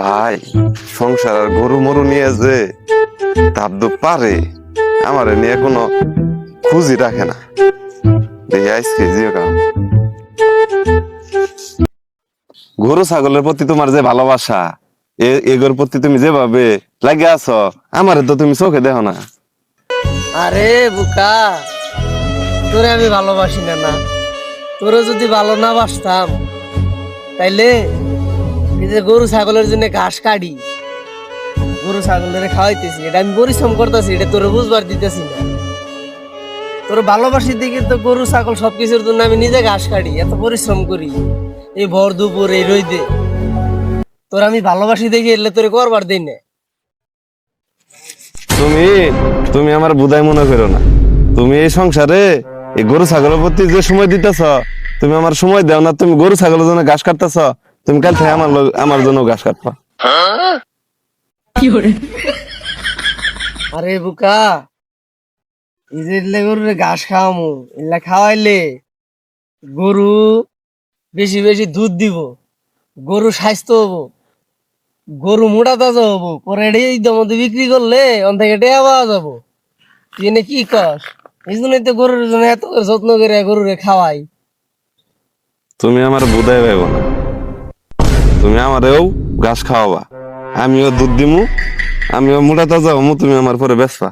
ভাই সংসার আর গরু মরু নিয়ে যে তাবদুক পারে আমার নিয়ে কোনো খুঁজি রাখে না। দেখি আজকে জিও কাম গরু ছাগলের প্রতি তোমার যে ভালোবাসা, এগোর প্রতি তুমি যেভাবে লাগে আছো, আমারে তো তুমি চোখে দেখো না। আরে বুকা, তোরে আমি ভালোবাসি না না, তোরে যদি ভালো না বাসতাম তাইলে এই যে গরু ছাগলের জন্য ঘাস কাটি, গরু ছাগলের খাওয়াইতেছি, এটা আমি পরিশ্রম করতেছি, এটা তোরে বুঝবার দিতেছি না। তোর ভালোবাসি দেখে তো গরু ছাগল সবকিছুর জন্য আমি নিজে ঘাস কাটি, এত পরিশ্রম করি এই ভর দুপুর এই রইদে। তোর আমি ভালোবাসি দেখে এলে তোরে করবার দিই না। তুমি তুমি আমার বুধাই মনে করো না। তুমি এই সংসারে এই গরু ছাগলের প্রতি যে সময় দিতেছ, তুমি আমার সময় দাও না। তুমি গরু ছাগলের জন্য ঘাস কাটতেছ, তুমি কাল থেকে আমার জন্য ঘাস কাটবা। আরে বুকা, এই যে এলে গরুরে ঘাস খাওয়ামু, এলা খাওয়াইলে গরু বেশি বেশি দুধ দিব, গরু স্বাস্থ্য হবো, গরু মোটা তাজা হবো, পরে এই মধ্যে বিক্রি করলে অন থেকে টেয়া পাওয়া যাবো। তুই এনে কি কস? এই জন্যই তো গরুর জন্য এত করে যত্ন করে গরুরে খাওয়াই। তুমি আমার বুধাই ভাইব না। তুমি আমারেও ঘাস খাওয়াবা, আমিও দুধ দিমু, আমিও মোটা তাজা হমু, তুমি আমার পরে বেচবা।